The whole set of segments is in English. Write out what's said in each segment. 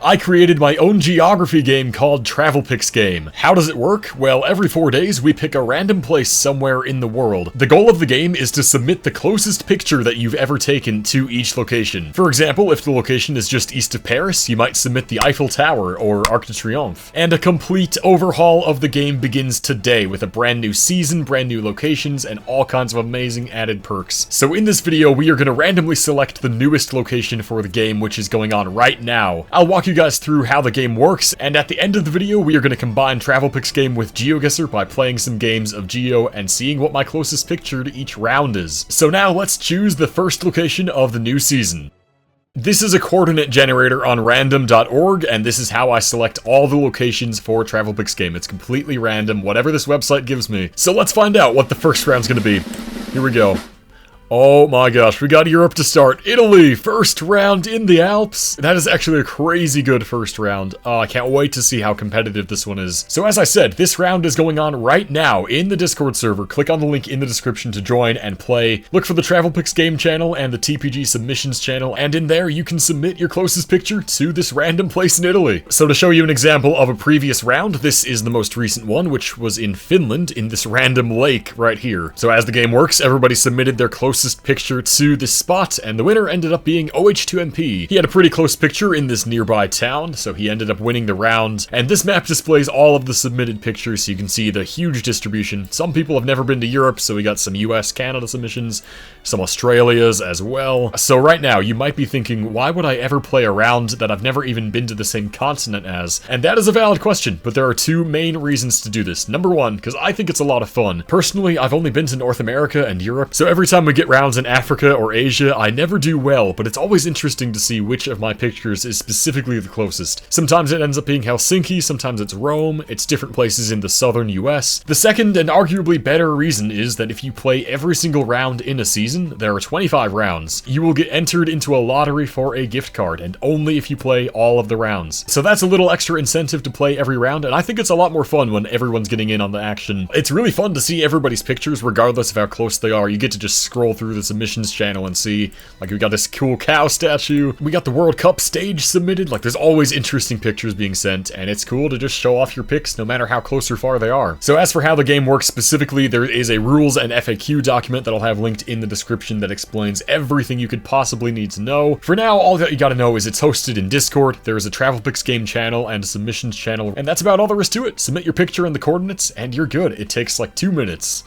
I created my own geography game called Travel Pics Game. How does it work? Well, every 4 days we pick a random place somewhere in the world. The goal of the game is to submit the closest picture that you've ever taken to each location. For example, if the location is just east of Paris, you might submit the Eiffel Tower or Arc de Triomphe. And a complete overhaul of the game begins today with a brand new season, brand new locations, and all kinds of amazing added perks. So in this video, we are going to randomly select the newest location for the game, which is going on right now. I'll walk you guys through how the game works, and at the end of the video, we are going to combine Travel Pics Game with GeoGuessr by playing some games of Geo and seeing what my closest picture to each round is. So now let's choose the first location of the new season. This is a coordinate generator on random.org, and this is how I select all the locations for Travel Pics Game. It's completely random, whatever this website gives me. So let's find out what the first round's gonna be. Here we go. Oh my gosh, we got Europe to start. Italy, first round in the Alps. That is actually a crazy good first round. Oh, I can't wait to see how competitive this one is. So as I said, this round is going on right now in the Discord server. Click on the link in the description to join and play. Look for the Travel Pics Game channel and the TPG Submissions channel, and in there you can submit your closest picture to this random place in Italy. So to show you an example of a previous round, this is the most recent one, which was in Finland, in this random lake right here. So as the game works, everybody submitted their closest picture to this spot, and the winner ended up being OH2MP. He had a pretty close picture in this nearby town, so he ended up winning the round. And this map displays all of the submitted pictures, so you can see the huge distribution. Some people have never been to Europe, so we got some US, Canada submissions, some Australia's as well. So right now, you might be thinking, why would I ever play a round that I've never even been to the same continent as? And that is a valid question, but there are two main reasons to do this. Number one, because I think it's a lot of fun. Personally, I've only been to North America and Europe, so every time we get rounds in Africa or Asia, I never do well, but it's always interesting to see which of my pictures is specifically the closest. Sometimes it ends up being Helsinki, sometimes it's Rome, it's different places in the southern US. The second and arguably better reason is that if you play every single round in a season, there are 25 rounds, you will get entered into a lottery for a gift card, and only if you play all of the rounds. So that's a little extra incentive to play every round, and I think it's a lot more fun when everyone's getting in on the action. It's really fun to see everybody's pictures, regardless of how close they are. You get to just scroll through the submissions channel and see, like, we got this cool cow statue, we got the World Cup stage submitted. Like, there's always interesting pictures being sent, and it's cool to just show off your pics no matter how close or far they are. So as for how the game works specifically, there is a rules and FAQ document that I'll have linked in the description that explains everything you could possibly need to know. For now, all that you gotta know is it's hosted in Discord, there is a Travel Pics Game channel and a submissions channel, and that's about all there is to it. Submit your picture and the coordinates, and you're good. It takes like 2 minutes.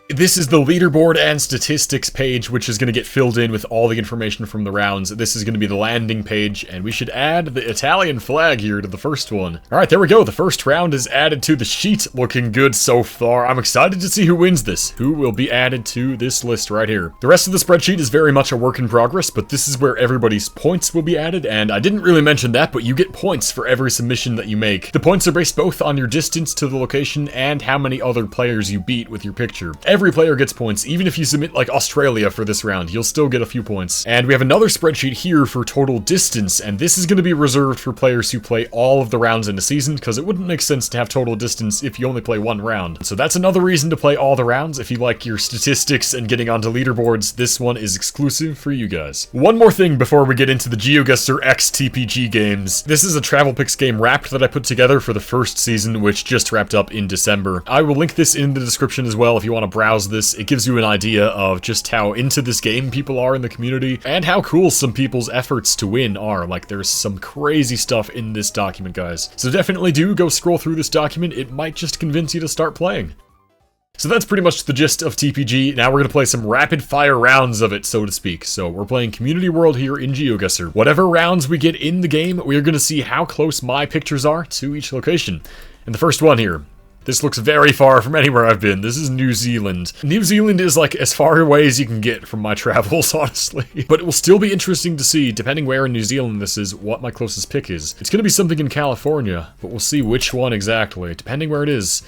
This is the leaderboard and statistics page, which is going to get filled in with all the information from the rounds. This is going to be the landing page, and we should add the Italian flag here to the first one. Alright, there we go. The first round is added to the sheet. Looking good so far. I'm excited to see who wins this. Who will be added to this list right here. The rest of the spreadsheet is very much a work in progress, but this is where everybody's points will be added, and I didn't really mention that, but you get points for every submission that you make. The points are based both on your distance to the location and how many other players you beat with your picture. Every player gets points. Even if you submit like Australia for this round, you'll still get a few points. And we have another spreadsheet here for total distance, and this is going to be reserved for players who play all of the rounds in a season, because it wouldn't make sense to have total distance if you only play one round. So that's another reason to play all the rounds. If you like your statistics and getting onto leaderboards, this one is exclusive for you guys. One more thing before we get into the GeoGuessr X TPG games. This is a Travel Pics Game wrapped that I put together for the first season, which just wrapped up in December. I will link this in the description as well if you want to browse this. It gives you an idea of just how into this game people are in the community, and how cool some people's efforts to win are. Like, there's some crazy stuff in this document, guys. So definitely do go scroll through this document. It might just convince you to start playing. So that's pretty much the gist of TPG. Now we're going to play some rapid fire rounds of it, so to speak. So we're playing Community World here in GeoGuessr. Whatever rounds we get in the game, we're going to see how close my pictures are to each location. And the first one here. This looks very far from anywhere I've been. This is New Zealand. New Zealand is like as far away as you can get from my travels, honestly. But it will still be interesting to see, depending where in New Zealand this is, what my closest pick is. It's gonna be something in California, but we'll see which one exactly, depending where it is.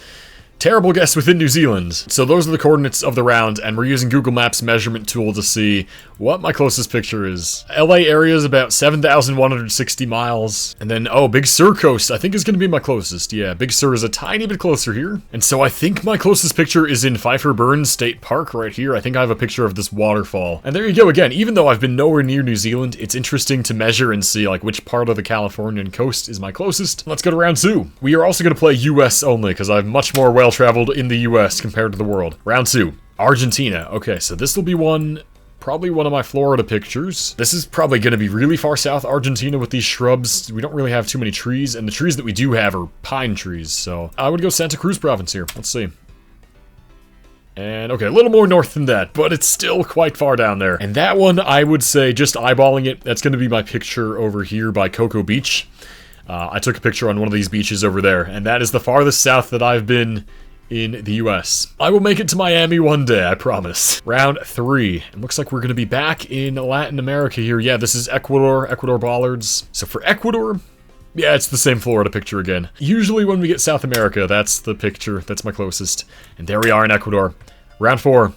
Terrible guess within New Zealand. So those are the coordinates of the round, and we're using Google Maps measurement tool to see what my closest picture is. LA area is about 7,160 miles. And then, oh, Big Sur coast, I think is going to be my closest. Yeah, Big Sur is a tiny bit closer here. And so I think my closest picture is in Pfeiffer Burns State Park right here. I think I have a picture of this waterfall. And there you go again. Even though I've been nowhere near New Zealand, it's interesting to measure and see like which part of the Californian coast is my closest. Let's go to round 2. We are also going to play US only because I'm much more well-traveled in the US compared to the world. Round 2. Argentina. Okay, so this will be probably one of my Florida pictures. This is probably going to be really far south Argentina with these shrubs. We don't really have too many trees, and the trees that we do have are pine trees, so I would go Santa Cruz province here. Let's see. And okay, a little more north than that, but it's still quite far down there. And that one, I would say, just eyeballing it, that's going to be my picture over here by Cocoa Beach. I took a picture on one of these beaches over there, and that is the farthest south that I've been in the US. I will make it to Miami one day, I promise. Round 3. It looks like we're going to be back in Latin America here. Yeah, this is Ecuador bollards. So for Ecuador, yeah, it's the same Florida picture again. Usually when we get South America, that's the picture. That's my closest. And there we are in Ecuador. Round 4.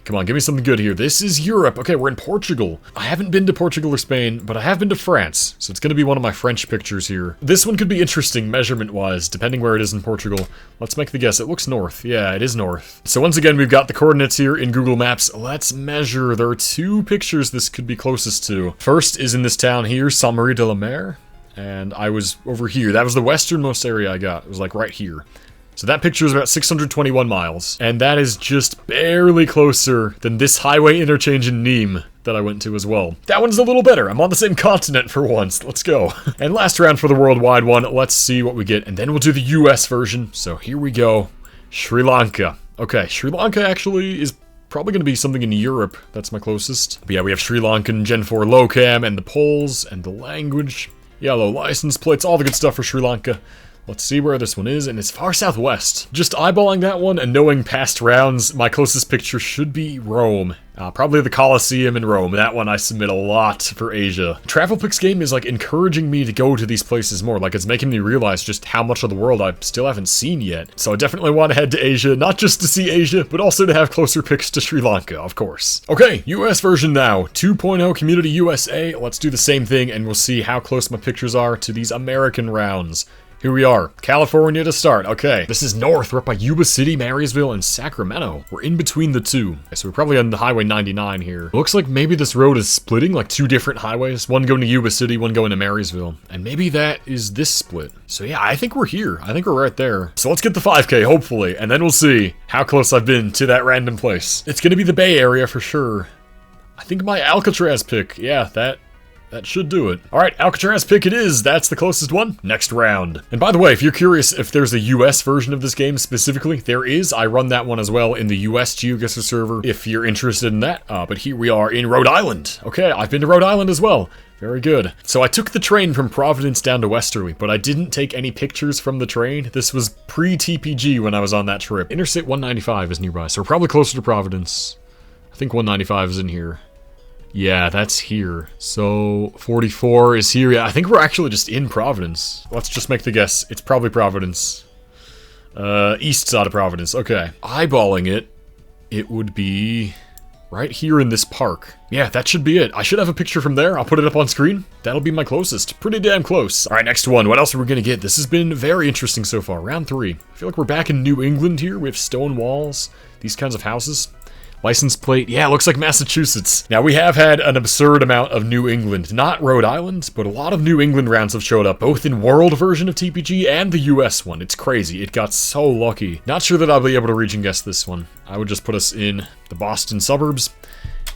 Come on, give me something good here. This is Europe. Okay, we're in Portugal. I haven't been to Portugal or Spain, but I have been to France. So it's going to be one of my French pictures here. This one could be interesting measurement-wise, depending where it is in Portugal. Let's make the guess. It looks north. Yeah, it is north. So once again, we've got the coordinates here in Google Maps. Let's measure. There are 2 pictures this could be closest to. First is in this town here, Saint-Marie de la Mer. And I was over here. That was the westernmost area I got. It was like right here. So that picture is about 621 miles, and that is just barely closer than this highway interchange in Nîmes that I went to as well. That one's a little better. I'm on the same continent for once. Let's go. And last round for the worldwide one. Let's see what we get, and then we'll do the US version. So here we go. Sri Lanka. Okay, Sri Lanka actually is probably going to be something in Europe. That's my closest. But yeah, we have Sri Lankan Gen 4 low cam, and the polls, and the language. Yellow license plates, all the good stuff for Sri Lanka. Let's see where this one is, and it's far southwest. Just eyeballing that one and knowing past rounds, my closest picture should be Rome. Probably the Colosseum in Rome. That one I submit a lot for Asia. Travel Pics Game is like encouraging me to go to these places more. Like it's making me realize just how much of the world I still haven't seen yet. So I definitely want to head to Asia, not just to see Asia, but also to have closer pics to Sri Lanka, of course. Okay, US version now. 2.0 Community USA. Let's do the same thing and we'll see how close my pictures are to these American rounds. Here we are, California to start. Okay, this is north. We're up by Yuba City, Marysville, and Sacramento. We're in between the two. Okay, so we're probably on the Highway 99 here. Looks like maybe this road is splitting, like 2 different highways. One going to Yuba City, one going to Marysville. And maybe that is this split. So yeah, I think we're here. I think we're right there. So let's get the 5K, hopefully, and then we'll see how close I've been to that random place. It's gonna be the Bay Area for sure. I think my Alcatraz pick, yeah, that should do it. All right, Alcatraz pick it is. That's the closest one. Next round. And by the way, if you're curious if there's a US version of this game specifically, there is. I run that one as well in the US GeoGuessr server if you're interested in that. But here we are in Rhode Island. Okay, I've been to Rhode Island as well. Very good. So I took the train from Providence down to Westerly, but I didn't take any pictures from the train. This was pre-TPG when I was on that trip. Interstate 195 is nearby, so we're probably closer to Providence. I think 195 is in here. Yeah, that's here. So 44 is here. Yeah, I think we're actually just in Providence. Let's just make the guess. It's probably Providence. East side of Providence. Okay. Eyeballing it, it would be right here in this park. Yeah, that should be it. I should have a picture from there. I'll put it up on screen. That'll be my closest. Pretty damn close. All right, next one. What else are we gonna get? This has been very interesting so far. Round 3. I feel like we're back in New England here. We have stone walls, these kinds of houses. License plate, yeah, looks like Massachusetts. Now, we have had an absurd amount of New England. Not Rhode Island, but a lot of New England rounds have showed up, both in world version of TPG and the US one. It's crazy. It got so lucky. Not sure that I'll be able to region guess this one. I would just put us in the Boston suburbs.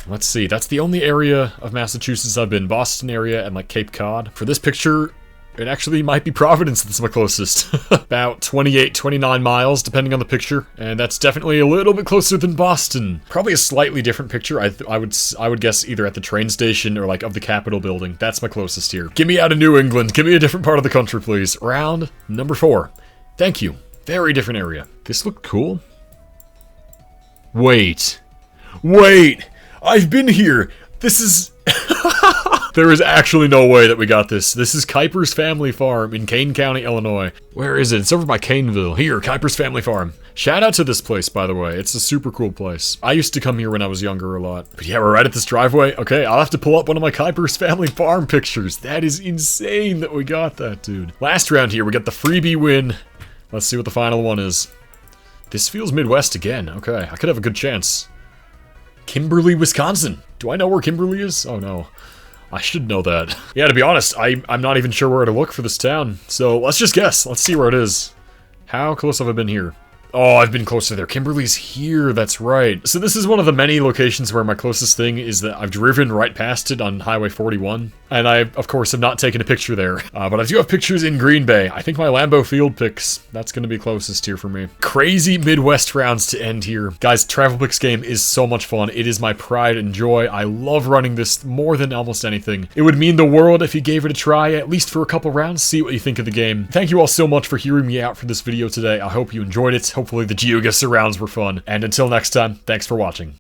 Let's see, that's the only area of Massachusetts I've been. Boston area and like Cape Cod. For this picture, it actually might be Providence that's my closest. About 28, 29 miles, depending on the picture. And that's definitely a little bit closer than Boston. Probably a slightly different picture. I would guess either at the train station or like of the Capitol building. That's my closest here. Get me out of New England. Give me a different part of the country, please. Round number 4. Thank you. Very different area. This looked cool. Wait. I've been here. This is... There is actually no way that we got this. This is Kuiper's Family Farm in Kane County, Illinois. Where is it? It's over by Caneville. Here, Kuiper's Family Farm. Shout out to this place, by the way. It's a super cool place. I used to come here when I was younger a lot. But yeah, we're right at this driveway. Okay, I'll have to pull up one of my Kuiper's Family Farm pictures. That is insane that we got that, dude. Last round here, we got the freebie win. Let's see what the final one is. This feels Midwest again. Okay, I could have a good chance. Kimberly, Wisconsin. Do I know where Kimberly is? Oh no. I should know that. Yeah, to be honest, I'm not even sure where to look for this town. So let's just guess. Let's see where it is. How close have I been here? Oh, I've been closer there. Kimberly's here, that's right. So this is one of the many locations where my closest thing is that I've driven right past it on Highway 41. And I, of course, have not taken a picture there. But I do have pictures in Green Bay. I think my Lambeau Field pics, that's going to be closest here for me. Crazy Midwest rounds to end here. Guys, Travel Pics Game is so much fun. It is my pride and joy. I love running this more than almost anything. It would mean the world if you gave it a try, at least for a couple rounds, see what you think of the game. Thank you all so much for hearing me out for this video today. I hope you enjoyed it. Hopefully the GeoGuessr rounds were fun. And until next time, thanks for watching.